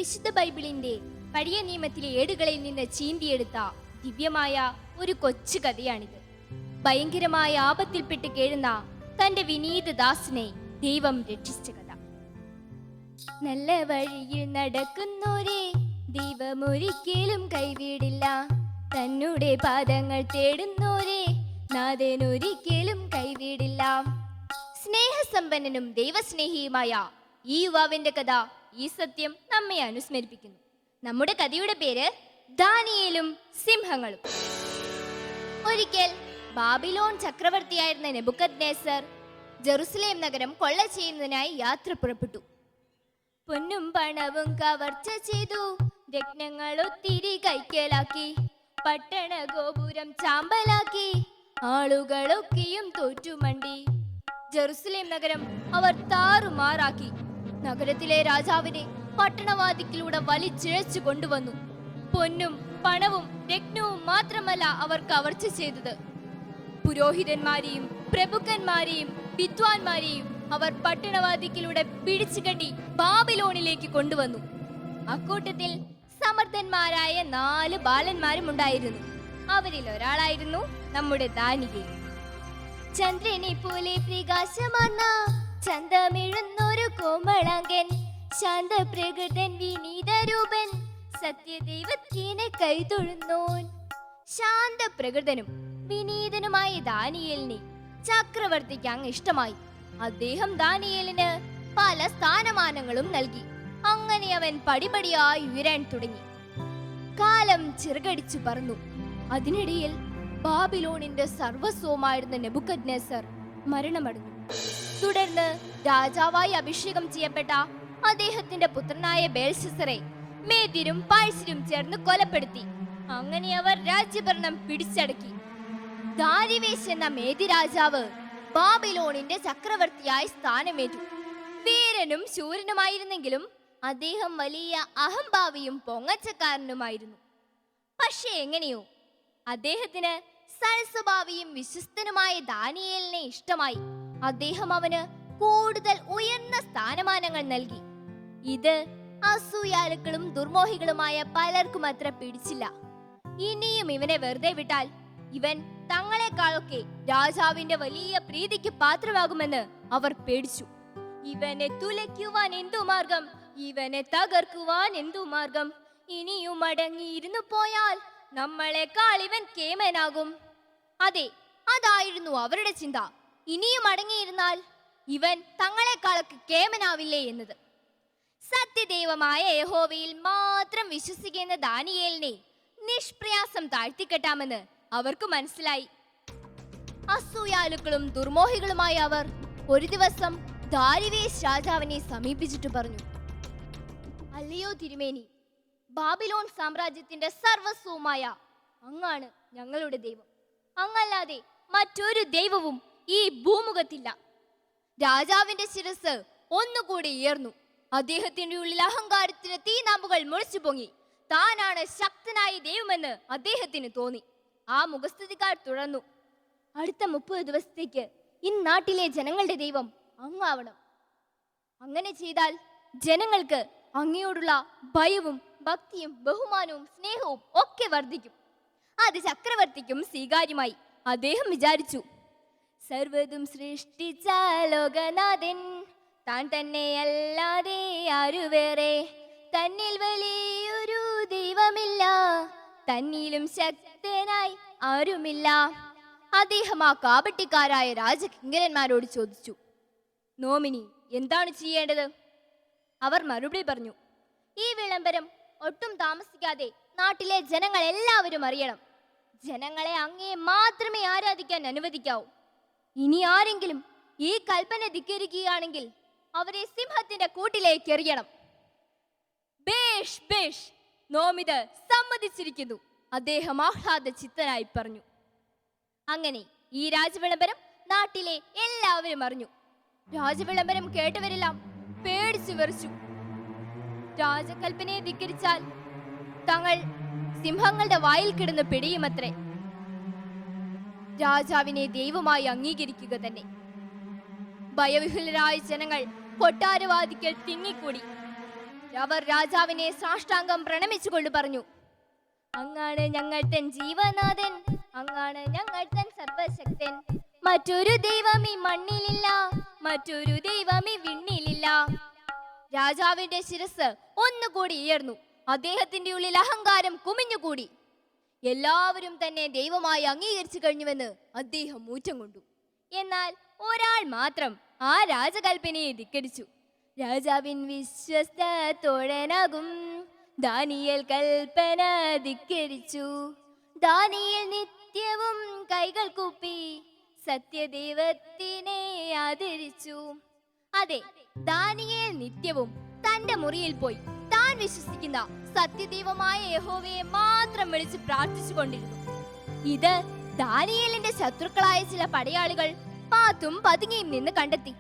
വിശുദ്ധ ബൈബിളിന്റെ പഴയ നിയമത്തിലെ ഏടുകളിൽ നിന്ന് ചീന്തിയെടുത്ത ദിവ്യമായ ഒരു കൊച്ചു കഥയാണിത്. ഭയങ്കരമായ ആപത്തിൽപ്പെട്ട് കേഴുന്ന തന്റെ വിനീത ദാസനെ ദൈവം രക്ഷിച്ച കഥ. നല്ല വഴിയിൽ നടക്കുന്നോരെ ദൈവം ഒരിക്കലും കൈവിടില്ല. തന്നുടെ പാദങ്ങൾ തേടുന്നോരെ നാഥൻ ഒരിക്കലും കൈവിടില്ല. സ്നേഹസമ്പന്നനും ദൈവസ്നേഹിയുമായ ഈ യുവാവിന്റെ കഥ ഈ സത്യം നമ്മെ അനുസ്മരിപ്പിക്കുന്നു. നമ്മുടെ കഥയുടെ പേര് ദാനിയേലും സിംഹങ്ങളും. ഒരിക്കൽ ബാബിലോൺ ചക്രവർത്തിയായിരുന്ന നെബൂഖദ്നേസർ ജെറുസലേം നഗരം കൊള്ള ചെയ്യുന്നതിനായി യാത്ര പുറപ്പെട്ടു. പൊന്നും പണവും കവർച്ച ചെയ്തു, രത്നങ്ങൾ ഒത്തിരി കൈക്കലാക്കി, പട്ടണ ഗോപുരം ചാമ്പലാക്കി, ആളുകളൊക്കെയും തോറ്റുമണ്ടി. ജെറുസലേം നഗരം അവർ താറുമാറാക്കി. നഗരത്തിലെ രാജാവിനെ പട്ടണവാതിക്കിലൂടെ വലിച്ചിഴച്ചു കൊണ്ടുവന്നു. പൊന്നും പണവും രത്നവും മാത്രമല്ല അവർ കവർച്ച ചെയ്തത്, പുരോഹിതന്മാരെയും പ്രഭുക്കന്മാരെയും വിദ്വാൻമാരെയും അവർ പട്ടണവാതിക്കിലൂടെ പിടിച്ചുകെട്ടി ബാബിലോണിലേക്ക് കൊണ്ടുവന്നു. അക്കൂട്ടത്തിൽ സമർത്ഥന്മാരായ 4 ബാലന്മാരും ഉണ്ടായിരുന്നു. അവരിൽ ഒരാളായിരുന്നു നമ്മുടെ ദാനിയേൽ. ചന്ദ്രനെ പോലെ പ്രകാശമാർന്ന ചന്തമിഴുന്നൊരു കോമളാങ്കൻ, ശാന്തപ്രകൃതൻ വിനീതരൂപൻ, സത്യദൈവത്തിനെ കൈതൊഴുന്നോൻ. ശാന്തപ്രകൃതനും വിനീതനുമായ ദാനിയേലിനെ ചക്രവർത്തിക്ക് അങ്ങ് ഇഷ്ടമായി. അദ്ദേഹം ദാനിയേലിന് പല സ്ഥാനമാനങ്ങളും നൽകി. അങ്ങനെ അവൻ പടിപടിയായി ഉയരാൻ തുടങ്ങി. കാലം ചിറകടിച്ചു പറന്നു. അതിനിടയിൽ ബാബിലോണിന്റെ സർവസ്വമായിരുന്ന നെബൂഖദ്നേസർ മരണമടഞ്ഞു. തുടർന്ന് രാജാവായി അഭിഷേകം ചെയ്യപ്പെട്ട അദ്ദേഹത്തിന്റെ പുത്രനായ ബേൽശസ്സറെ മേദ്യരും പാഴ്സ്യരും ചേർന്ന് കൊലപ്പെടുത്തി. അങ്ങനെ അവർ രാജ്യഭരണം പിടിച്ചടക്കി. ദാരിവേശ് എന്ന മേദ്യ രാജാവ് ബാബിലോണിന്റെ ചക്രവർത്തിയായി സ്ഥാനമേറ്റു. വീരനും ശൂരനുമായിരുന്നെങ്കിലും അദ്ദേഹം വലിയ അഹംഭാവിയും പൊങ്ങച്ചക്കാരനുമായിരുന്നു. പക്ഷേ എങ്ങനെയോ അദ്ദേഹത്തിന് സൽസ്വഭാവിയും വിശ്വസ്തനുമായ ദാനിയേലിനെ ഇഷ്ടമായി. അദ്ദേഹം അവന് കൂടുതൽ ഉയർന്ന സ്ഥാനമാനങ്ങൾ നൽകി. ഇത് അസൂയാലുക്കളും ദുർമോഹികളുമായ പലർക്കും അത്ര പിടിച്ചില്ല. ഇനിയും ഇവനെ വെറുതെ വിട്ടാൽ ഇവൻ തങ്ങളെക്കാളൊക്കെ രാജാവിന്റെ വലിയ പ്രീതിക്ക് പാത്രമാകുമെന്ന് അവർ പേടിച്ചു. ഇവനെ തുലയ്ക്കുവാൻ എന്തു മാർഗം, ഇവനെ തകർക്കുവാൻ എന്തു മാർഗം, ഇനിയും അടങ്ങിയിരുന്നു പോയാൽ നമ്മളെക്കാൾ ഇവൻ കേമനാകും. അതെ, അതായിരുന്നു അവരുടെ ചിന്ത. ഇനിയും അടങ്ങിയിരുന്നാൽ ഇവൻ തങ്ങളെക്കാളൊക്കെ കേമനാവില്ലേ എന്നത്. സത്യദൈവമായ യഹോവയിൽ മാത്രം വിശ്വസിക്കുന്ന ദാനിയേലിനെ നിഷ്പ്രയാസം താഴ്ത്തിക്കെട്ടാമെന്ന് അവർക്ക് മനസ്സിലായി. അസൂയാലുക്കളും ദുർമോഹികളുമായ അവർ ഒരു ദിവസം ദാരിവേശ് രാജാവിനെ സമീപിച്ചിട്ട് പറഞ്ഞു, അല്ലയോ തിരുമേനി, ബാബിലോൺ സാമ്രാജ്യത്തിന്റെ സർവസ്വമായ അങ്ങാണ് ഞങ്ങളുടെ ദൈവം. അങ്ങല്ലാതെ മറ്റൊരു ദൈവവും ഈ ഭൂമുഖത്തില്ല. രാജാവിന്റെ ശിരസ് ഒന്നുകൂടി ഉയർന്നു. അദ്ദേഹത്തിന്റെ ഉള്ളിൽ അഹങ്കാരത്തിന് തീനാമ്പുകൾ മുളച്ചു പൊങ്ങി. താനാണ് ശക്തനായ ദൈവമെന്ന് അദ്ദേഹത്തിന് തോന്നി. ആ മുഖസ്തുതിക്കാർ തുടർന്നു, അടുത്ത 30 ദിവസത്തേക്ക് ഇന്നാട്ടിലെ ജനങ്ങളുടെ ദൈവം അങ്ങാവണം. അങ്ങനെ ചെയ്താൽ ജനങ്ങൾക്ക് അങ്ങയോടുള്ള ഭയവും ഭക്തിയും ബഹുമാനവും സ്നേഹവും ഒക്കെ വർദ്ധിക്കും. അത് ചക്രവർത്തിക്കും സ്വീകാര്യമായി. അദ്ദേഹം വിചാരിച്ചു, സർവ്വതും സൃഷ്ടിച്ച ലോകനാഥൻ താൻ തന്നെയല്ലാതെ ആരു വേറെ, തന്നിൽ വലിയൊരു ദൈവമില്ല, തന്നിലും ശക്തനായി ആരുമില്ല. അദ്ദേഹം ആ കാപട്യക്കാരായ രാജകിങ്കരന്മാരോട് ചോദിച്ചു, നോമിനി എന്താണ് ചെയ്യേണ്ടത്? അവർ മറുപടി പറഞ്ഞു, ഈ വിളംബരം ഒട്ടും താമസിക്കാതെ നാട്ടിലെ ജനങ്ങൾ എല്ലാവരും അറിയണം. ജനങ്ങളെ അങ്ങേ മാത്രമേ ആരാധിക്കാൻ അനുവദിക്കാവൂ. ഇനി ആരെങ്കിലും ഈ കൽപ്പന ധിക്കരിക്കുകയാണെങ്കിൽ അവരെ സിംഹത്തിന്റെ കൂട്ടിലേക്ക് എറിയണം. ബേഷ് ബേഷ്, നോമിത് സമ്മതിച്ചിരിക്കുന്നു, അദ്ദേഹം ആഹ്ലാദ ചിത്തനായി പറഞ്ഞു. അങ്ങനെ ഈ രാജവിളംബരം നാട്ടിലെ എല്ലാവരും അറിഞ്ഞു. രാജവിളംബരം കേട്ടവരെല്ലാം പേടിച്ചു വിറച്ചു. രാജകൽപ്പനയെ ധിക്കരിച്ചാൽ തങ്ങൾ സിംഹങ്ങളുടെ വായിൽ കിടന്ന് പിടിയുമത്രേ. രാജാവിനെ ദൈവമായി അംഗീകരിക്കുക തന്നെ. ഭയവിഹുലരായ ജനങ്ങൾ കൊട്ടാരവാതിക്കൽ തിങ്ങിക്കൂടി. അവർ രാജാവിനെ സാഷ്ടാംഗം പ്രണമിച്ചുകൊണ്ട് പറഞ്ഞു, അങ്ങാണ് ഞങ്ങൾ തൻ ജീവനാഥൻ, അങ്ങാണ് ഞങ്ങൾ തൻ സർവശക്തൻ. മറ്റൊരു ദൈവം ഈ മണ്ണിലില്ല, മറ്റൊരു ദൈവം ഈ വിണ്ണിലില്ല. രാജാവിന്റെ ശിരസ് ഒന്നുകൂടി ഉയർന്നു. അദ്ദേഹത്തിന്റെ ഉള്ളിൽ അഹങ്കാരം കുമിഞ്ഞുകൂടി. എല്ലാവരും തന്നെ ദൈവമായി അംഗീകരിച്ചു കഴിഞ്ഞുവെന്ന് അദ്ദേഹം ഊറ്റം കൊണ്ടു. എന്നാൽ ഒരാൾ മാത്രം ആ രാജകൽപ്പനയെ ധിക്കരിച്ചു. രാജാവിൻ വിശ്വസ്ത തോഴനാകും ദാനിയേൽ കൽപ്പന ധിക്കരിച്ചു. ദാനിയേൽ നിത്യവും കൈകൾ കൂപ്പി സത്യദൈവത്തിനെ ആദരിച്ചു. അതെ, ദാനിയേൽ നിത്യവും തന്റെ മുറിയിൽ പോയി താൻ വിശ്വസിക്കുന്ന സത്യദൈവമായ യഹോവയെ മാത്രം വിളിച്ച് പ്രാർത്ഥിച്ചുകൊണ്ടിരുന്നു. ഇത് ദാനിയേലിന്റെ ശത്രുക്കളായ ചില പടയാളികൾ പാത്തും പതുങ്ങിയും നിന്ന് കണ്ടെത്തി.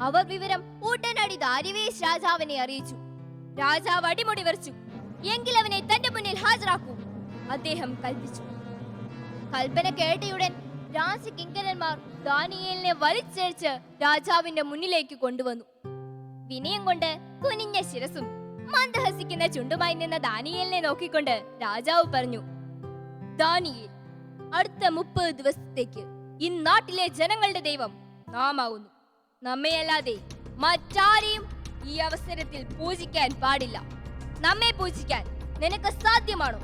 അവർ വിവരം ഉടനടി ദാരിവേശ് രാജാവിനെ അറിയിച്ചു. രാജാവ് അടിമുടി വിറച്ചു. എങ്കിൽ അവനെ തന്റെ മുന്നിൽ ഹാജരാക്കൂ, അദ്ദേഹം കൽപ്പിച്ചു. കൽപ്പന കേട്ടയുടൻ രാജകിങ്കരന്മാർ ദാനിയേലിനെ വലിച്ചഴിച്ച് രാജാവിന്റെ മുന്നിലേക്ക് കൊണ്ടുവന്നു. വിനയം കൊണ്ട് കുനിഞ്ഞ ശിരസും മന്ദഹസിക്കുന്ന ചുണ്ടുമായി നിന്ന ദാനിയേലിനെ നോക്കിക്കൊണ്ട് രാജാവ് പറഞ്ഞു, ദാനിയേൽ, അടുത്ത 30 ദിവസത്തേക്ക് ഈ നാട്ടിലെ ജനങ്ങളുടെ ദൈവം നാം ആവുന്നു. നമ്മെയല്ലാതെ മറ്റാരെയും ഈ അവസരത്തിൽ പൂജിക്കാൻ പാടില്ല. നമ്മെ പൂജിക്കാൻ നിനക്ക് സാധ്യമാണോ?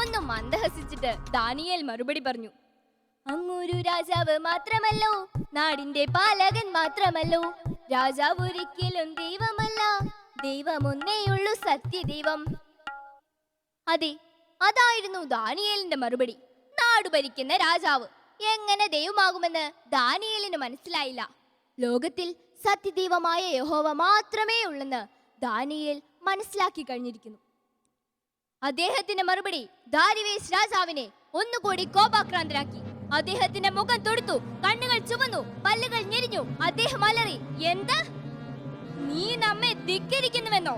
ഒന്ന് മന്ദഹസിച്ചിട്ട് ദാനിയേൽ മറുപടി പറഞ്ഞു, അങ്ങൊരു രാജാവ് മാത്രമല്ലോ, നാടിന്റെ പാലകൻ മാത്രമല്ലോ. രാജാവ് ഒരിക്കലും ദൈവമല്ല, ദൈവമൊന്നേയുള്ളൂ, സത്യദൈവം. അതെ, അതായിരുന്നു ദാനിയേലിന്റെ മറുപടി. നാടു ഭരിക്കുന്ന രാജാവ് എങ്ങനെ ദൈവമാകുമെന്ന് ദാനിയേലിന് മനസ്സിലായില്ല. ലോകത്തിൽ സത്യദൈവമായ യഹോവ മാത്രമേ ഉള്ളെന്ന് ദാനിയേൽ മനസ്സിലാക്കി കഴിഞ്ഞിരിക്കുന്നു. അദ്ദേഹത്തിന്റെ മറുപടി ദാരിവേശ് രാജാവിനെ ഒന്നുകൂടി കോപാക്രാന്തരാക്കി. അദ്ദേഹത്തിന്റെ മുഖം തൊടുത്തു, കണ്ണുകൾ ചുവന്നു, പല്ലുകൾ ഞെരിഞ്ഞു. അദ്ദേഹം അലറി, എന്ത്? നീ നമ്മെ ധിക്കരിക്കുന്നുവെന്നോ?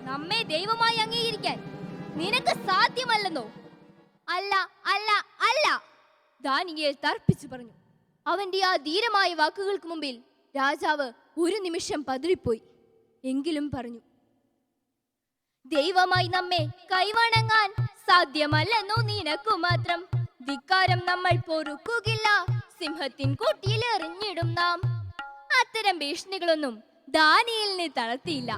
നമ്മെ ദൈവമായി അംഗീകരിക്കാൻ നിനക്ക് സാധ്യമല്ലെന്നോ? അല്ല അല്ല അല്ല, ദാനിയേൽ തർപ്പിച്ചു പറഞ്ഞു. അവന്റെ ആ ധീരമായ വാക്കുകൾക്ക് മുമ്പിൽ രാജാവ് ഒരു നിമിഷം പതറിപ്പോയി. എങ്കിലും പറഞ്ഞു, ദൈവമായി നമ്മെ കൈവണങ്ങാൻ സാധ്യമല്ലെന്നോ നിനക്കു മാത്രം. ധിക്കാരം നമ്മൾ പൊറുക്കുകയില്ല, സിംഹത്തിൻ കൂട്ടിയിൽ എറിഞ്ഞിടും നാം. അത്തരം ഭീഷണികളൊന്നും ദാനിയേലിനെ തളർത്തിയില്ല.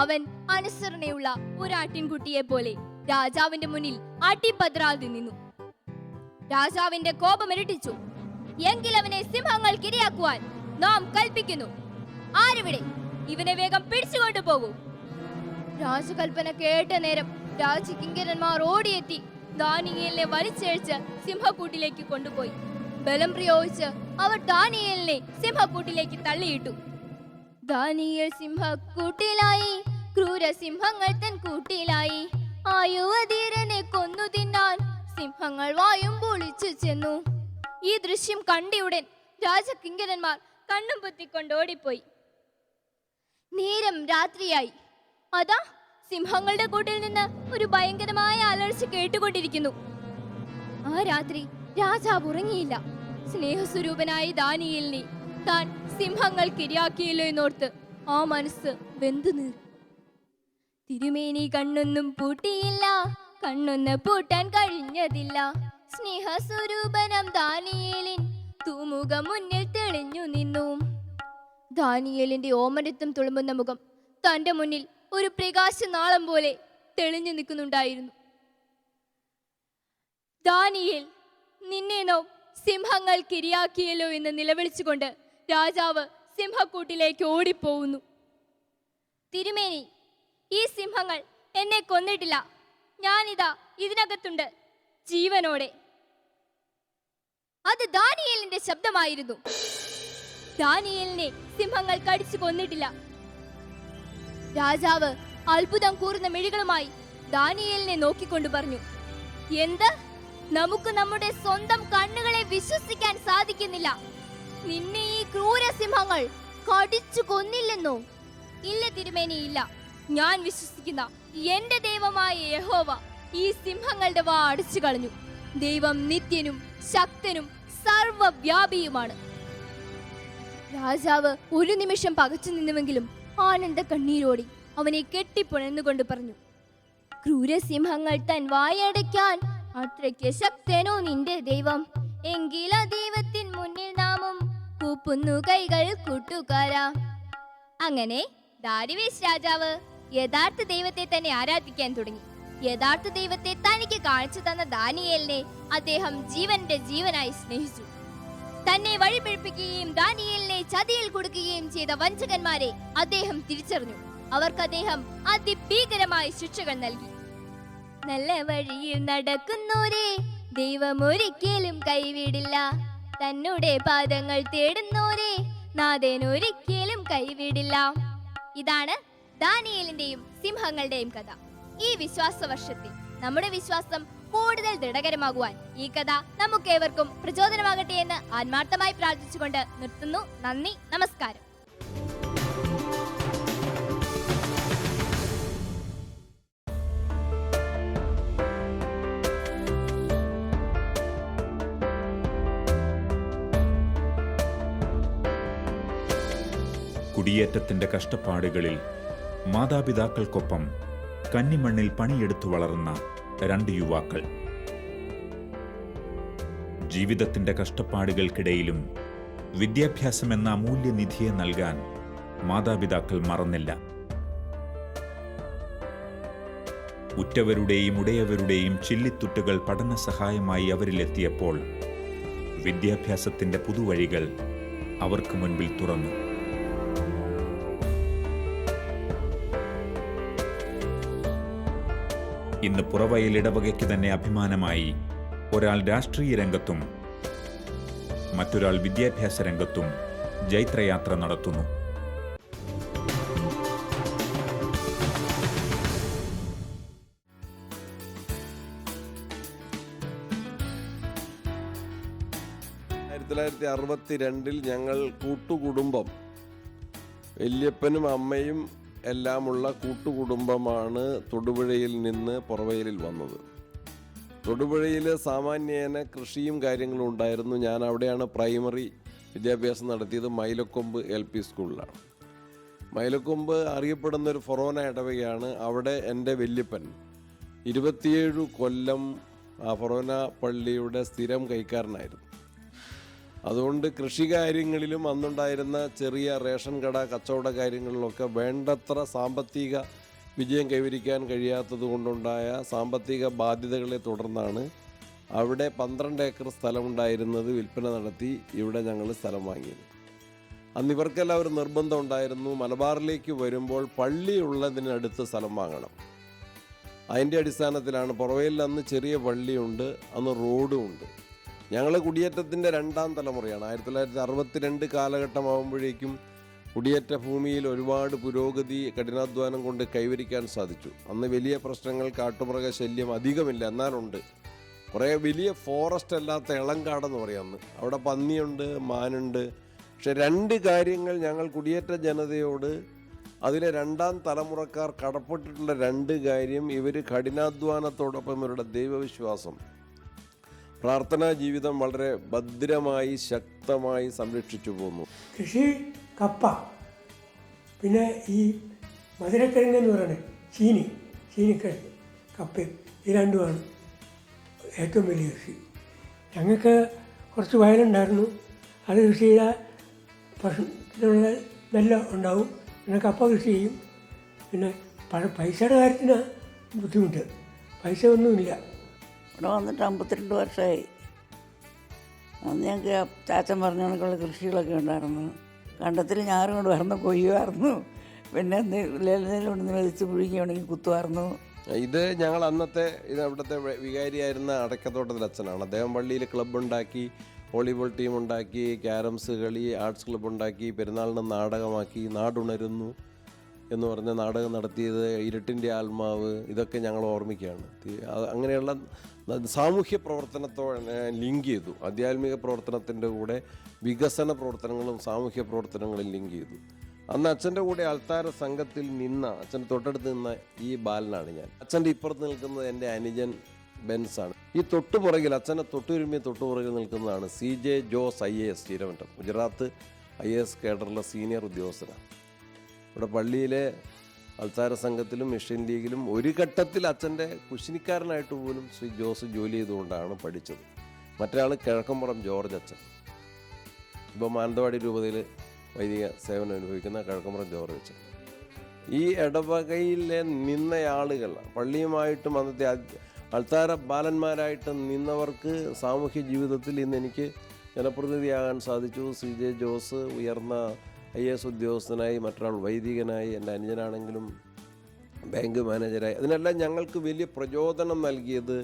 അവൻ അനുസരണയുള്ള ഒരാട്ടിൻകുട്ടിയെ പോലെ രാജാവിന്റെ മുന്നിൽ അടിപതറാതെ നിന്നു. രാജാവിന്റെ കോപം ഇരട്ടിച്ചു. എങ്കിൽ അവനെ സിംഹങ്ങൾക്ക് ഇരയാക്കുവാൻ നാം കൽപ്പിക്കുന്നു. ആരിവിടെ? ഇവനെ വേഗം പിടിച്ചുകൊണ്ടു പോകൂ. രാജകൽപ്പന കേട്ട നേരം രാജകിങ്കരന്മാർ ഓടിയെത്തി ദാനിയേലിനെ വലിച്ചഴിച്ച് സിംഹക്കൂട്ടിലേക്ക് കൊണ്ടുപോയി. ബലം പ്രയോഗിച്ച് അവർ ദാനിയേലിനെ സിംഹക്കൂട്ടിലേക്ക് തള്ളിയിട്ടു. ദാനിയേൽ സിംഹക്കൂട്ടിലായി, ക്രൂരസിംഹങ്ങൾ തൻ കൂട്ടിലായി. ആ യുവധീരനെ കൊന്നു തിന്നാൻ സിംഹങ്ങൾ വായും പൊളിച്ചു ചെന്നു. ഈ ദൃശ്യം കണ്ടയുടൻ രാജകിങ്കരന്മാർ കണ്ണും പൊത്തിക്കൊണ്ട് ഓടിപ്പോയി. നേരം രാത്രിയായി. അതാ സിംഹങ്ങളുടെ കൂട്ടിൽ നിന്ന് ഒരു ഭയങ്കരമായ അലർച്ച കേട്ടുകൊണ്ടിരിക്കുന്നു. ആ രാത്രി രാജാവ് ഉറങ്ങിയില്ല. സ്നേഹസ്വരൂപനായ ദാനിയേലിനെ താൻ സിംഹങ്ങൾക്ക് ഇരയാക്കിയല്ലോ എന്നോർത്ത് ആ മനസ്സ് വെന്തുനീറി. തിരുമേനി കണ്ണൊന്നും പൂട്ടിയില്ല, കണ്ണൊന്ന് പൂട്ടാൻ കഴിഞ്ഞതില്ല. സ്നേഹസ്വരൂപനം ദാനിയേലിൻ തൂമുഖം മുന്നിൽ തെളിഞ്ഞു നിന്നു. ദാനിയേലിന്റെ ഓമനത്വം തുളുമ്പുന്ന മുഖം തന്റെ മുന്നിൽ ഒരു പ്രകാശനാളം പോലെ തെളിഞ്ഞു നിൽക്കുന്നുണ്ടായിരുന്നു. ദാനിയേൽ, നിന്നെ നാം സിംഹങ്ങൾക്ക് ഇരയാക്കിയല്ലോ എന്ന് നിലവിളിച്ചുകൊണ്ട് രാജാവ് സിംഹക്കൂട്ടിലേക്ക് ഓടിപ്പോവുന്നു. തിരുമേനി, ഈ സിംഹങ്ങൾ എന്നെ കൊന്നിട്ടില്ല. ഞാനിതാ ഇതിനകത്തുണ്ട് ജീവനോടെ. അത് ദാനിയേലിന്റെ ശബ്ദമായിരുന്നു. ദാനിയേലിനെ സിംഹങ്ങൾ കടിച്ചു കൊന്നിട്ടില്ല. രാജാവ് അത്ഭുതം കൂറുന്ന മിഴികളുമായി ദാനിയേലിനെ നോക്കിക്കൊണ്ട് പറഞ്ഞു, എന്ത്? നമുക്ക് നമ്മുടെ സ്വന്തം കണ്ണുകളെ വിശ്വസിക്കാൻ സാധിക്കുന്നില്ല. നിന്നെ ഈ ക്രൂരസിംഹങ്ങൾ കടിച്ചു കൊന്നില്ലെന്നോ? ഇല്ല തിരുമേനി, ഇല്ല. ഞാൻ വിശ്വസിക്കുന്ന എന്റെ ദൈവമായ യഹോവ ഈ സിംഹങ്ങളുടെ വാ അടച്ചു കളഞ്ഞു. ദൈവം നിത്യനും ശക്തനും സർവവ്യാപിയുമാണ്. രാജാവ് ഒരു നിമിഷം പകച്ചു നിന്നുവെങ്കിലും ആനന്ദ കണ്ണീരോടി അവനെ കെട്ടിപ്പുണർന്നുകൊണ്ട് പറഞ്ഞു, ക്രൂരസിംഹങ്ങൾ തൻ വായടയ്ക്കാൻ അത്രയ്ക്ക് ശക്തനോ നിന്റെ ദൈവം? എങ്കിൽ ആ ദൈവത്തിൻ മുന്നിൽ നാമും കൂപ്പുന്നു കൈകൾ കൂട്ടുകാരാ. അങ്ങനെ ദാരിവേശ് രാജാവ് യഥാർത്ഥ ദൈവത്തെ തന്നെ ആരാധിക്കാൻ തുടങ്ങി. യഥാർത്ഥ ദൈവത്തെ തനിക്ക് കാണിച്ചു തന്ന ദാനിയേലിനെ അദ്ദേഹം ജീവന്റെ ജീവനായി സ്നേഹിച്ചു. തന്നെ വഴിപിഴപ്പിക്കുകയും ദാനിയേലിനെ ചതിയിൽ കൊടുക്കുകയും ചെയ്ത വഞ്ചകന്മാരെ അദ്ദേഹം തിരിച്ചറിഞ്ഞു. അവർക്ക് അദ്ദേഹം അതിഭീകരമായ ശിക്ഷകൾ നൽകി. നല്ല വഴിയിൽ നടക്കുന്നോരെ ദൈവം ഒരിക്കലും കൈവിടില്ല. തന്നുടെ പാദങ്ങൾ തേടുന്നോരെ നാഥൻ ഒരിക്കലും കൈവിടില്ല. ഇതാണ് ദാനിയേലിന്റെയും സിംഹങ്ങളുടെയും കഥ. ഈ വിശ്വാസ വർഷത്തിൽ നമ്മുടെ വിശ്വാസം കൂടുതൽ ദൃഢകരമാകുവാൻ ഈ കഥ നമുക്കേവർക്കും പ്രചോദനമാകട്ടെ എന്ന് ആത്മാർത്ഥമായി പ്രാർത്ഥിച്ചുകൊണ്ട് നിർത്തുന്നു. നന്ദി, നമസ്കാരം. കുടിയേറ്റത്തിന്റെ കഷ്ടപ്പാടുകളിൽ മാതാപിതാക്കൾക്കൊപ്പം കന്നിമണ്ണിൽ പണിയെടുത്തു വളർന്ന 2 യുവാക്കൾ. ജീവിതത്തിന്റെ കഷ്ടപ്പാടുകൾക്കിടയിലും വിദ്യാഭ്യാസമെന്ന അമൂല്യനിധിയെ നൽകാൻ മാതാപിതാക്കൾ മറന്നില്ല. ഉറ്റവരുടെയും ഉടയവരുടെയും ചില്ലിത്തുട്ടുകൾ പഠന സഹായമായി അവരിലെത്തിയപ്പോൾ വിദ്യാഭ്യാസത്തിന്റെ പുതുവഴികൾ അവർക്ക് മുൻപിൽ തുറന്നു. ഇന്ന് പുറവയൽ ഇടവകയ്ക്ക് തന്നെ അഭിമാനമായി ഒരാൾ രാഷ്ട്രീയ രംഗത്തും മറ്റൊരാൾ വിദ്യാഭ്യാസ രംഗത്തും ജൈത്രയാത്ര നടത്തുന്നു. ഞങ്ങൾ കൂട്ടുകുടുംബം, വല്യപ്പനും അമ്മയും എല്ലാമുള്ള കൂട്ടുകുടുംബമാണ് തൊടുപുഴയിൽ നിന്ന് പുറവയലിൽ വന്നത്. തൊടുപുഴയിൽ സാമാന്യേന കൃഷിയും കാര്യങ്ങളും ഉണ്ടായിരുന്നു. ഞാൻ അവിടെയാണ് പ്രൈമറി വിദ്യാഭ്യാസം നടത്തിയത്. മൈലക്കൊമ്പ് LP സ്കൂളിലാണ്. മൈലക്കൊമ്പ് അറിയപ്പെടുന്നൊരു ഫൊറോന ഇടവകയാണ്. അവിടെ എൻ്റെ വല്യപ്പൻ 27 കൊല്ലം ആ ഫൊറോന പള്ളിയുടെ സ്ഥിരം കൈക്കാരനായിരുന്നു. അതുകൊണ്ട് കൃഷികാര്യങ്ങളിലും അന്നുണ്ടായിരുന്ന ചെറിയ റേഷൻ കട കച്ചവട കാര്യങ്ങളിലൊക്കെ വേണ്ടത്ര സാമ്പത്തിക വിജയം കൈവരിക്കാൻ കഴിയാത്തത് കൊണ്ടുണ്ടായ സാമ്പത്തിക ബാധ്യതകളെ തുടർന്നാണ് അവിടെ 12 ഏക്കർ സ്ഥലമുണ്ടായിരുന്നത് വിൽപ്പന നടത്തി ഇവിടെ ഞങ്ങൾ സ്ഥലം വാങ്ങിയത്. അന്ന് ഇവർക്കെല്ലാം ഒരു നിർബന്ധം ഉണ്ടായിരുന്നു, മലബാറിലേക്ക് വരുമ്പോൾ പള്ളിയുള്ളതിനടുത്ത് സ്ഥലം വാങ്ങണം. അതിൻ്റെ അടിസ്ഥാനത്തിലാണ് പുറവയിൽ അന്ന് ചെറിയ പള്ളിയുണ്ട്, അന്ന് റോഡും ഉണ്ട്. ഞങ്ങൾ കുടിയേറ്റത്തിൻ്റെ 2ാം തലമുറയാണ്. 1962 കാലഘട്ടമാകുമ്പോഴേക്കും കുടിയേറ്റ ഭൂമിയിൽ ഒരുപാട് പുരോഗതി കഠിനാധ്വാനം കൊണ്ട് കൈവരിക്കാൻ സാധിച്ചു. അന്ന് വലിയ പ്രശ്നങ്ങൾ, കാട്ടുമൃഗ ശല്യം അധികമില്ല, എന്നാലുണ്ട്. കുറേ വലിയ ഫോറസ്റ്റ് അല്ലാത്ത ഇളങ്കാടെന്ന് പറയാം. അന്ന് അവിടെ പന്നിയുണ്ട്, മാനുണ്ട്. പക്ഷെ 2 കാര്യങ്ങൾ ഞങ്ങൾ കുടിയേറ്റ ജനതയോട്, അതിലെ 2ാം തലമുറക്കാർ കടപ്പെട്ടിട്ടുള്ള 2 കാര്യം, ഇവർ കഠിനാധ്വാനത്തോടൊപ്പം ഇവരുടെ ദൈവവിശ്വാസം, പ്രാർത്ഥനാ ജീവിതം വളരെ ഭദ്രമായി ശക്തമായി സംരക്ഷിച്ചു പോന്നു. കൃഷി കപ്പ, പിന്നെ ഈ മധുരക്കിഴങ്ങ് എന്ന് പറയുന്നത് ചീനിക്കിഴങ്ങ്, കപ്പയും, ഈ 2മാണ് ഏറ്റവും വലിയ കൃഷി. ഞങ്ങൾക്ക് കുറച്ച് വയലുണ്ടായിരുന്നു. അത് കൃഷി ചെയ്താൽ പശുവിനുള്ള നെല്ല് ഉണ്ടാവും. പിന്നെ കപ്പ കൃഷി ചെയ്യും. പിന്നെ പൈസയുടെ കാര്യത്തിന് ബുദ്ധിമുട്ട്, പൈസ ഒന്നുമില്ല. ഇവിടെ വന്നിട്ട് 52 വർഷമായി. അന്ന് ഞങ്ങൾക്ക് ചാച്ചൻ പറഞ്ഞ കണക്കുള്ള കൃഷികളൊക്കെ ഉണ്ടായിരുന്നു. കണ്ടത്തിൽ ഞാറും കൊണ്ട് വരണം, കൊയ്യുമായിരുന്നു. പിന്നെ നെല്ലുകൊണ്ട് മെതിച്ച് പുഴുങ്ങിയാണെങ്കിൽ കുത്തുമായിരുന്നു. ഇത് ഞങ്ങൾ അന്നത്തെ അവിടുത്തെ വികാരിയായിരുന്ന അടക്കത്തോട്ടത്തിൽ അച്ഛനാണ്. അദ്ദേഹം പള്ളിയിൽ ക്ലബ്ബുണ്ടാക്കി, വോളിബോൾ ടീം ഉണ്ടാക്കി, ക്യാരംസ് കളി, ആർട്സ് ക്ലബ്ബ് ഉണ്ടാക്കി, പെരുന്നാളിന് നാടകമാക്കി, നാടുണരുന്നു എന്ന് പറഞ്ഞ നാടകം നടത്തിയത്, ഇരുട്ടിൻ്റെ ആത്മാവ്, ഇതൊക്കെ ഞങ്ങൾ ഓർമ്മിക്കുകയാണ്. അങ്ങനെയുള്ള സാമൂഹ്യ പ്രവർത്തനത്തോടെ ലിങ്ക് ചെയ്തു. ആധ്യാത്മിക പ്രവർത്തനത്തിൻ്റെ കൂടെ വികസന പ്രവർത്തനങ്ങളും സാമൂഹ്യ പ്രവർത്തനങ്ങളും ലിങ്ക് ചെയ്തു. അന്ന് അച്ഛൻ്റെ കൂടെ അൾത്താര സംഘത്തിൽ നിന്ന, അച്ഛൻ്റെ തൊട്ടടുത്ത് നിന്ന ഈ ബാലനാണ് ഞാൻ. അച്ഛൻ്റെ ഇപ്പുറത്ത് നിൽക്കുന്നത് എൻ്റെ അനുജൻ ബെൻസാണ്. ഈ തൊട്ടുപുറകിൽ, അച്ഛനെ തൊട്ടുരുമ്മിയ തൊട്ടുപുറകിൽ നിൽക്കുന്നതാണ് CJ Jose IAS, Thiruvananthapuram Gujarat IAS കേഡറിലെ സീനിയർ ഉദ്യോഗസ്ഥനാണ്. ഇവിടെ പള്ളിയിലെ അൾത്താര സംഘത്തിലും മിഷൻ ലീഗിലും ഒരു ഘട്ടത്തിൽ അച്ഛൻ്റെ കുശിനിക്കാരനായിട്ട് പോലും ശ്രീ ജോസ് ജോലി ചെയ്തുകൊണ്ടാണ് പഠിച്ചത്. മറ്റൊരാൾ കിഴക്കമ്പുറം ജോർജ് അച്ഛൻ, ഇപ്പോൾ മാനന്തവാടി രൂപതയിൽ വൈദിക സേവനം അനുഭവിക്കുന്ന കിഴക്കമ്പുറം ജോർജ് അച്ഛൻ. ഈ ഇടവകയിലെ നിന്നയാളുകൾ പള്ളിയുമായിട്ടും അന്നത്തെ അൾത്താര ബാലന്മാരായിട്ട് നിന്നവർക്ക് സാമൂഹ്യ ജീവിതത്തിൽ ഇന്ന് എനിക്ക് ജനപ്രതിനിധിയാകാൻ സാധിച്ചു. CJ ജോസ് ഉയർന്ന IAS ഉദ്യോഗസ്ഥനായി, മറ്റൊരാൾ വൈദികനായി, എൻ്റെ അനുജനാണെങ്കിലും ബാങ്ക് മാനേജരായി. അതിനെല്ലാം ഞങ്ങൾക്ക് വലിയ പ്രചോദനം നൽകിയത്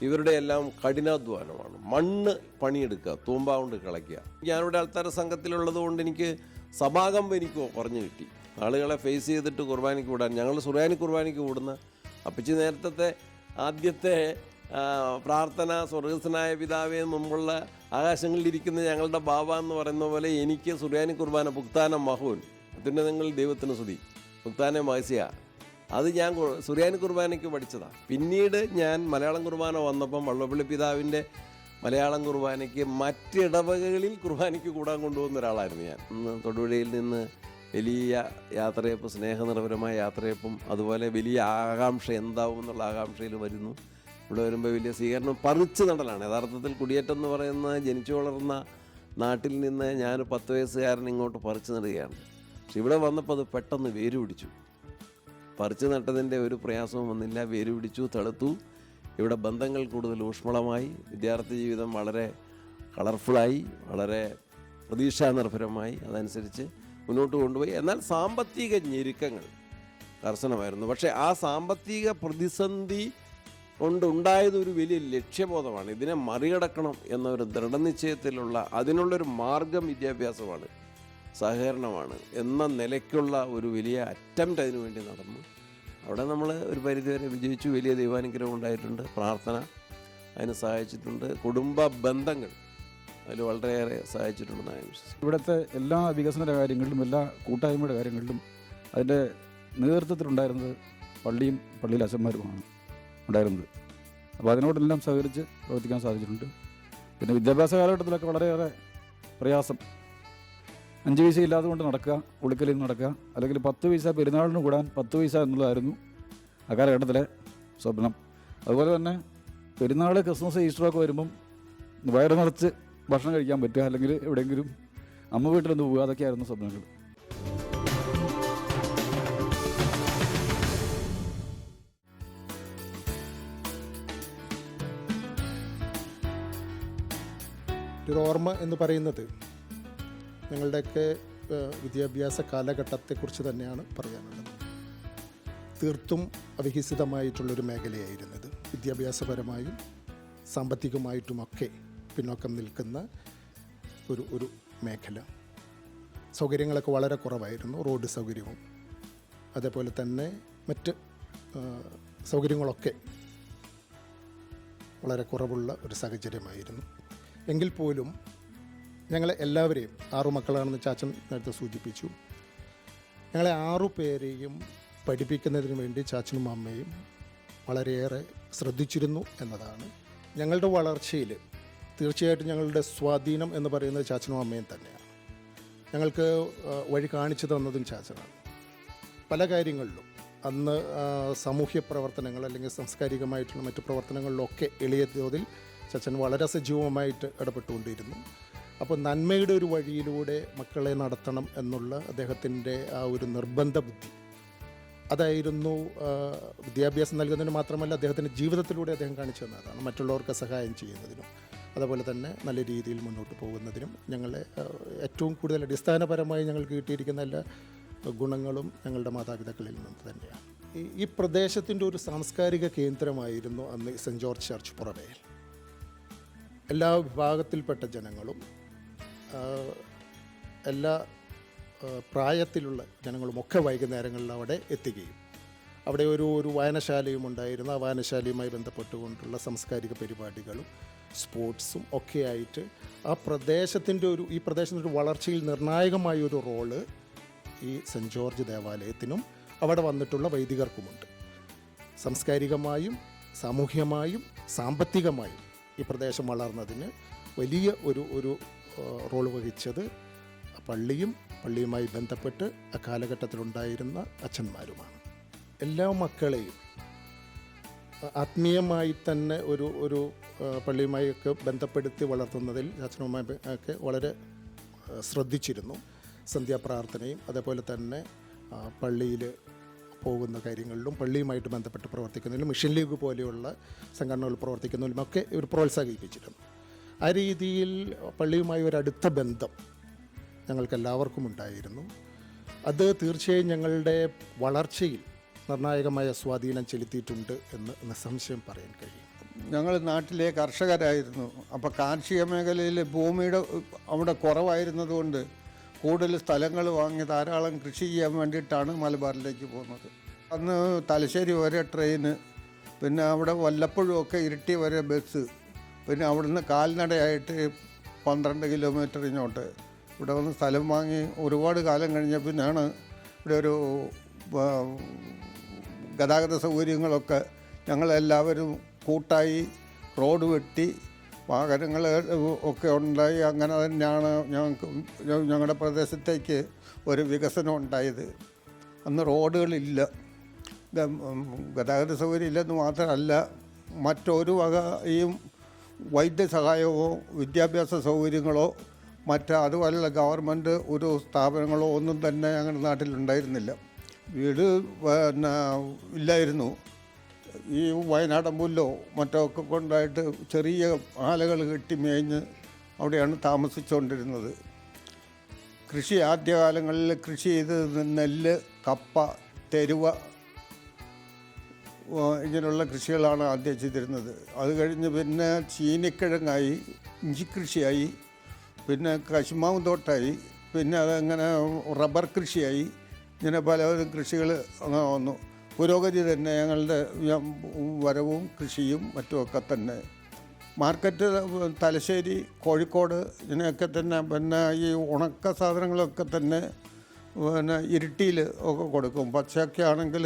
ഇവരുടെ എല്ലാം കഠിനാധ്വാനമാണ്. മണ്ണ് പണിയെടുക്കുക, തൂമ്പ കൊണ്ട് കളയ്ക്കുക. ഞാനിവിടെ അൾത്താര സംഘത്തിലുള്ളത് കൊണ്ട് എനിക്ക് സഭാകമ്പം എനിക്ക് കുറഞ്ഞു കിട്ടി. ആളുകളെ ഫേസ് ചെയ്തിട്ട് കുർബാനയ്ക്ക് വിടാൻ. ഞങ്ങൾ സുറിയാനി കുർബാനയ്ക്ക് കൂടുന്ന അപ്പച്ചി നേരത്തെ ആദ്യത്തെ പ്രാർത്ഥന സ്വർഗസ്ഥനായ പിതാവേ മുമ്പുള്ള ആകാശങ്ങളിലിരിക്കുന്ന ഞങ്ങളുടെ ബാബ എന്ന് പറയുന്ന പോലെ എനിക്ക് സുറിയാനി കുർബാന പുക്താന മഹോൻ അത്യുന്നതങ്ങൾ ദൈവത്തിന് സ്തുതി പുക്താന മഹസ്യ അത് ഞാൻ സുറിയാനി കുർബാനയ്ക്ക് പഠിച്ചതാണ്. പിന്നീട് ഞാൻ മലയാളം കുർബാന വന്നപ്പം വള്ളപ്പള്ളി പിതാവിൻ്റെ മലയാളം കുർബാനയ്ക്ക് മറ്റിടവകകളിൽ കുർബാനയ്ക്ക് കൂടാൻ കൊണ്ടുപോകുന്ന ഒരാളായിരുന്നു ഞാൻ. തൊടുപുഴയിൽ നിന്ന് വലിയ യാത്രയപ്പ്, സ്നേഹനിർഭരമായ യാത്രയപ്പും അതുപോലെ വലിയ ആകാംക്ഷ എന്താവും എന്നുള്ള ആകാംക്ഷയിൽ വരുന്നു. ഇവിടെ വരുമ്പോൾ വലിയ സ്വീകരണം പറിച്ചു നടലാണ്. യഥാർത്ഥത്തിൽ കുടിയേറ്റം എന്ന് പറയുന്ന ജനിച്ചു വളർന്ന നാട്ടിൽ നിന്ന് ഞാൻ 10 വയസ്സുകാരൻ ഇങ്ങോട്ട് പറിച്ചു നടുകയാണ്. പക്ഷെ ഇവിടെ വന്നപ്പോൾ അത് പെട്ടെന്ന് വേര് പിടിച്ചു. പറിച്ചു നട്ടതിൻ്റെ ഒരു പ്രയാസവും വന്നില്ല. വേര് പിടിച്ചു, തളുത്തു. ഇവിടെ ബന്ധങ്ങൾ കൂടുതൽ ഊഷ്മളമായി. വിദ്യാർത്ഥി ജീവിതം വളരെ കളർഫുള്ളായി, വളരെ പ്രതീക്ഷാനിർഭരമായി. അതനുസരിച്ച് മുന്നോട്ട് കൊണ്ടുപോയി. എന്നാൽ സാമ്പത്തിക ഞെരുക്കങ്ങൾ കർശനമായിരുന്നു. പക്ഷേ ആ സാമ്പത്തിക പ്രതിസന്ധി കൊണ്ടുണ്ടായത് ഒരു വലിയ ലക്ഷ്യബോധമാണ്. ഇതിനെ മറികടക്കണം എന്നൊരു ദൃഢനിശ്ചയത്തിലുള്ള അതിനുള്ളൊരു മാർഗം വിദ്യാഭ്യാസമാണ്, സഹകരണമാണ് എന്ന നിലയ്ക്കുള്ള ഒരു വലിയ അറ്റംപ്റ്റ് അതിനു വേണ്ടി നടന്നു. അവിടെ നമ്മൾ ഒരു പരിധിവരെ വിജയിച്ചു. വലിയ ദൈവാനുഗ്രഹം ഉണ്ടായിട്ടുണ്ട്. പ്രാർത്ഥന അതിന് സഹായിച്ചിട്ടുണ്ട്. കുടുംബ ബന്ധങ്ങൾ അതിൽ വളരെയേറെ സഹായിച്ചിട്ടുണ്ടെന്ന് ഞാൻ വിശ്വസിക്കുന്നു. ഇവിടുത്തെ എല്ലാ വികസന കാര്യങ്ങളിലും എല്ലാ കൂട്ടായ്മയുടെ കാര്യങ്ങളിലും അതിൻ്റെ നേതൃത്വത്തിലുണ്ടായിരുന്നത് പള്ളിയും പള്ളിയിലെ അച്ഛന്മാരുമാണ് ഉണ്ടായിരുന്നത്. അപ്പോൾ അതിനോടെല്ലാം സഹകരിച്ച് പ്രവർത്തിക്കാൻ സാധിച്ചിട്ടുണ്ട്. പിന്നെ വിദ്യാഭ്യാസ കാലഘട്ടത്തിലൊക്കെ വളരെയേറെ പ്രയാസം. 5 പൈസ ഇല്ലാതെ കൊണ്ട് നടക്കുക, ഉളിക്കലിൽ നിന്ന് നടക്കുക, അല്ലെങ്കിൽ 10 പൈസ പെരുന്നാളിന് കൂടാൻ 10 പൈസ എന്നുള്ളതായിരുന്നു ആ കാലഘട്ടത്തിലെ സ്വപ്നം. അതുപോലെ തന്നെ പെരുന്നാൾ, ക്രിസ്മസ്, ഈസ്റ്ററൊക്കെ വരുമ്പം വയറ് നിറച്ച് ഭക്ഷണം കഴിക്കാൻ പറ്റുക, അല്ലെങ്കിൽ എവിടെയെങ്കിലും അമ്മ വീട്ടിലൊന്ന് പോവുക, അതൊക്കെയായിരുന്നു സ്വപ്നങ്ങൾ. ഒരു ഓർമ്മ എന്ന് പറയുന്നത് ഞങ്ങളുടെയൊക്കെ വിദ്യാഭ്യാസ കാലഘട്ടത്തെക്കുറിച്ച് തന്നെയാണ് പറയാനുള്ളത്. തീർത്തും അവികസിതമായിട്ടുള്ളൊരു മേഖലയായിരുന്നത്. വിദ്യാഭ്യാസപരമായും സാമ്പത്തികമായിട്ടുമൊക്കെ പിന്നോക്കം നിൽക്കുന്ന ഒരു മേഖല. സൗകര്യങ്ങളൊക്കെ വളരെ കുറവായിരുന്നു. റോഡ് സൗകര്യവും അതേപോലെ തന്നെ മറ്റ് സൗകര്യങ്ങളൊക്കെ വളരെ കുറവുള്ള ഒരു സാഹചര്യമായിരുന്നു. എങ്കിൽ പോലും ഞങ്ങളെ എല്ലാവരെയും 6 മക്കളാണെന്ന് ചാച്ചൻ നേരത്തെ സൂചിപ്പിച്ചു. ഞങ്ങളെ 6 പേരെയും പഠിപ്പിക്കുന്നതിന് വേണ്ടി ചാച്ചനും അമ്മയും വളരെയേറെ ശ്രദ്ധിച്ചിരുന്നു എന്നതാണ്. ഞങ്ങളുടെ വളർച്ചയിൽ തീർച്ചയായിട്ടും ഞങ്ങളുടെ സ്വാധീനം എന്ന് പറയുന്നത് ചാച്ചനും അമ്മയും തന്നെയാണ്. ഞങ്ങൾക്ക് വഴി കാണിച്ചു തന്നതും ചാച്ചനാണ്. പല കാര്യങ്ങളിലും അന്ന് സാമൂഹ്യ പ്രവർത്തനങ്ങൾ അല്ലെങ്കിൽ സാംസ്കാരികമായിട്ടുള്ള മറ്റു പ്രവർത്തനങ്ങളിലൊക്കെ എളിയ തോതിൽ ചാച്ചൻ വളരെ സജീവമായിട്ട് ഇടപെട്ടുകൊണ്ടിരുന്നു. അപ്പോൾ നന്മയുടെ ഒരു വഴിയിലൂടെ മക്കളെ നടത്തണം എന്നുള്ള അദ്ദേഹത്തിൻ്റെ ആ ഒരു നിർബന്ധ ബുദ്ധി അതായിരുന്നു വിദ്യാഭ്യാസം നൽകുന്നതിന് മാത്രമല്ല അദ്ദേഹത്തിൻ്റെ ജീവിതത്തിലൂടെ അദ്ദേഹം കാണിച്ചു തന്നതാണ്. മറ്റുള്ളവർക്ക് സഹായം ചെയ്യുന്നതിനും അതുപോലെ തന്നെ നല്ല രീതിയിൽ മുന്നോട്ട് പോകുന്നതിനും ഞങ്ങളെ ഏറ്റവും കൂടുതൽ അടിസ്ഥാനപരമായി ഞങ്ങൾക്ക് കിട്ടിയിരിക്കുന്ന എല്ലാ ഗുണങ്ങളും ഞങ്ങളുടെ മാതാപിതാക്കളിൽ നിന്ന് തന്നെയാണ്. ഈ പ്രദേശത്തിൻ്റെ ഒരു സാംസ്കാരിക കേന്ദ്രമായിരുന്നു അന്ന് സെൻറ്റ് ജോർജ് ചർച്ച് പുറവേൽ. എല്ലാ വിഭാഗത്തിൽപ്പെട്ട ജനങ്ങളും എല്ലാ പ്രായത്തിലുള്ള ജനങ്ങളുമൊക്കെ വൈകുന്നേരങ്ങളിൽ അവിടെ എത്തുകയും അവിടെ ഒരു വായനശാലയും ഉണ്ടായിരുന്നു. ആ വായനശാലയുമായി ബന്ധപ്പെട്ടുകൊണ്ടുള്ള സാംസ്കാരിക പരിപാടികളും സ്പോർട്സും ഒക്കെ ആയിട്ട് ഈ പ്രദേശത്തിൻ്റെ ഒരു വളർച്ചയിൽ നിർണായകമായ ഒരു റോള് ഈ സെൻറ്റ് ജോർജ് ദേവാലയത്തിനും അവിടെ വന്നിട്ടുള്ള വൈദികർക്കുമുണ്ട്. സാംസ്കാരികമായും സാമൂഹ്യമായും സാമ്പത്തികമായും ഈ പ്രദേശം വളർന്നതിന് വലിയ ഒരു റോൾ വഹിച്ചത് പള്ളിയുമായി ബന്ധപ്പെട്ട് ആ കാലഘട്ടത്തിലുണ്ടായിരുന്ന അച്ഛന്മാരുമാണ്. എല്ലാ മക്കളെയും ആത്മീയമായി തന്നെ ഒരു പള്ളിയുമായൊക്കെ ബന്ധപ്പെടുത്തി വളർത്തുന്നതിൽ അച്ഛനമ്മ ഒക്കെ വളരെ ശ്രദ്ധിച്ചിരുന്നു. സന്ധ്യാപ്രാർത്ഥനയും അതേപോലെ തന്നെ പള്ളിയിൽ പോകുന്ന കാര്യങ്ങളിലും പള്ളിയുമായിട്ട് ബന്ധപ്പെട്ട് പ്രവർത്തിക്കുന്നതിലും മിഷൻ ലീഗ് പോലെയുള്ള സംഘടനകൾ പ്രവർത്തിക്കുന്നതിലുമൊക്കെ ഇവർ പ്രോത്സാഹിപ്പിച്ചിരുന്നു. ആ രീതിയിൽ പള്ളിയുമായി ഒരടുത്ത ബന്ധം ഞങ്ങൾക്കെല്ലാവർക്കും ഉണ്ടായിരുന്നു. അത് തീർച്ചയായും ഞങ്ങളുടെ വളർച്ചയിൽ നിർണായകമായ സ്വാധീനം ചെലുത്തിയിട്ടുണ്ട് എന്ന് നിസ്സംശയം പറയാൻ കഴിയും. ഞങ്ങൾ നാട്ടിലെ കർഷകരായിരുന്നു. അപ്പോൾ കാർഷിക മേഖലയിൽ ഭൂമിയുടെ അവിടെ കുറവായിരുന്നതുകൊണ്ട് കൂടുതൽ സ്ഥലങ്ങൾ വാങ്ങി ധാരാളം കൃഷി ചെയ്യാൻ വേണ്ടിയിട്ടാണ് മലബാറിലേക്ക് പോകുന്നത്. അന്ന് തലശ്ശേരി വരെ ട്രെയിന്, പിന്നെ അവിടെ വല്ലപ്പോഴും ഒക്കെ ഇരിട്ടി വരെ ബസ്, പിന്നെ അവിടുന്ന് കാൽനടയായിട്ട് 12 കിലോമീറ്റർ ഇങ്ങോട്ട് ഇവിടെ വന്ന് സ്ഥലം വാങ്ങി ഒരുപാട് കാലം കഴിഞ്ഞ പിന്നെയാണ് ഇവിടെ ഒരു ഗതാഗത സൗകര്യങ്ങളൊക്കെ ഞങ്ങളെല്ലാവരും കൂട്ടായി റോഡ് വെട്ടി വാഹനങ്ങൾ ഒക്കെ ഉണ്ടായി. അങ്ങനെ തന്നെയാണ് ഞങ്ങളുടെ പ്രദേശത്തേക്ക് ഒരു വികസനം ഉണ്ടായത്. അന്ന് റോഡുകളില്ല, ഗതാഗത സൗകര്യം ഇല്ലെന്ന് മാത്രമല്ല, മറ്റൊരു വകയും വൈദ്യസഹായമോ വിദ്യാഭ്യാസ സൗകര്യങ്ങളോ അതുപോലുള്ള ഗവൺമെൻറ് ഒരു സ്ഥാപനങ്ങളോ ഒന്നും തന്നെ ഞങ്ങളുടെ നാട്ടിലുണ്ടായിരുന്നില്ല. വീട് പിന്നെ ഇല്ലായിരുന്നു. ഈ വയനാടൻ പുല്ലോ മറ്റോ ഒക്കെ കൊണ്ടായിട്ട് ചെറിയ ആലകൾ കെട്ടി മേഞ്ഞ് അവിടെയാണ് താമസിച്ചുകൊണ്ടിരുന്നത്. കൃഷി ആദ്യകാലങ്ങളിൽ കൃഷി ചെയ്ത് നെല്ല്, കപ്പ, തെരുവ ഇങ്ങനെയുള്ള കൃഷികളാണ് ആദ്യം ചെയ്തിരുന്നത്. അത് കഴിഞ്ഞ് പിന്നെ ചീനിക്കിഴങ്ങായി, ഇഞ്ചിക്കൃഷിയായി, പിന്നെ കശുമാവ് തോട്ടായി, പിന്നെ അതങ്ങനെ റബ്ബർ കൃഷിയായി, ഇങ്ങനെ പലതരം കൃഷികൾ അങ്ങനെ വന്നു. പുരോഗതി തന്നെ ഞങ്ങളുടെ വരവും കൃഷിയും മറ്റുമൊക്കെ തന്നെ. മാർക്കറ്റ് തലശ്ശേരി, കോഴിക്കോട് ഇങ്ങനെയൊക്കെ തന്നെ. പിന്നെ ഈ ഉണക്ക സാധനങ്ങളൊക്കെ തന്നെ പിന്നെ ഇരിട്ടിയിൽ ഒക്കെ കൊടുക്കും. പച്ചയൊക്കെ ആണെങ്കിൽ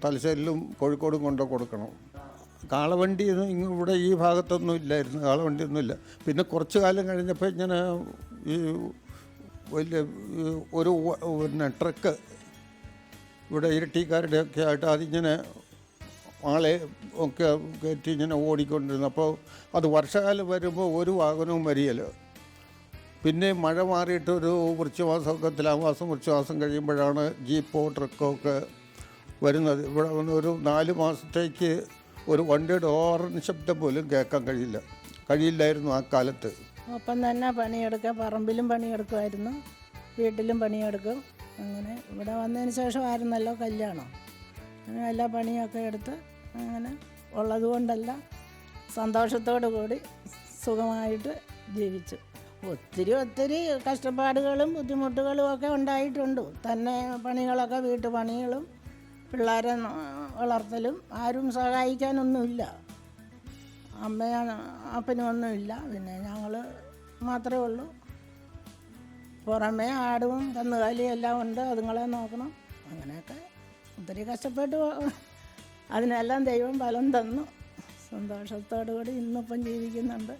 തലശ്ശേരിയിലും കോഴിക്കോടും കൊണ്ട് കൊടുക്കണം. കാളവണ്ടി ഇവിടെ ഈ ഭാഗത്തൊന്നും ഇല്ലായിരുന്നു, കാളവണ്ടിയൊന്നുമില്ല. പിന്നെ കുറച്ച് കാലം കഴിഞ്ഞപ്പോൾ ഇങ്ങനെ ഈ വലിയ ഒരു പിന്നെ ട്രക്ക് ഇവിടെ ഇരട്ടിക്കാരുടെയൊക്കെ ആയിട്ട് അതിങ്ങനെ ആളെ ഒക്കെ കയറ്റി ഇങ്ങനെ ഓടിക്കൊണ്ടിരുന്നു. അപ്പോൾ അത് വർഷകാലം വരുമ്പോൾ ഒരു വാഹനവും വരികയില്ല. പിന്നെ മഴ മാറിയിട്ടൊരു വൃശ്ചികമാസമൊക്കെ, തുലാമാസം വൃശ്ചികമാസം കഴിയുമ്പോഴാണ് ജീപ്പോ ട്രക്കോ ഒക്കെ വരുന്നത്. ഇവിടെ വന്ന് ഒരു 4 മാസത്തേക്ക് ഒരു വണ്ടിയുടെ ഹോറൻ ശബ്ദം പോലും കേൾക്കാൻ കഴിയില്ലായിരുന്നു ആ കാലത്ത്. ഒപ്പം തന്നെ പണിയെടുക്കുക, പറമ്പിലും പണിയെടുക്കുമായിരുന്നു, വീട്ടിലും പണിയെടുക്കും. അങ്ങനെ ഇവിടെ വന്നതിന് ശേഷമായിരുന്നല്ലോ കല്യാണം. അങ്ങനെ എല്ലാ പണിയൊക്കെ എടുത്ത് അങ്ങനെ ഉള്ളത് കൊണ്ടല്ല സന്തോഷത്തോടു കൂടി സുഖമായിട്ട് ജീവിച്ചു. ഒത്തിരി കഷ്ടപ്പാടുകളും ബുദ്ധിമുട്ടുകളും ഒക്കെ ഉണ്ടായിട്ടുണ്ട്. തന്നെ പണികളൊക്കെ, വീട്ടുപണികളും പിള്ളേരെ വളർത്തലും ആരും സഹായിക്കാനൊന്നുമില്ല. അമ്മയും അപ്പനും ഒന്നുമില്ല. പിന്നെ ഞങ്ങൾ മാത്രമേ ഉള്ളൂ. പുറമേ ആടും കന്നുകാലിയും എല്ലാം ഉണ്ട്, അതുങ്ങളെ നോക്കണം. അങ്ങനെയൊക്കെ ഒത്തിരി കഷ്ടപ്പെട്ട് അതിനെല്ലാം ദൈവം ഫലം തന്നു. സന്തോഷത്തോടു കൂടി ഇന്നിപ്പം ജീവിക്കുന്നുണ്ട്.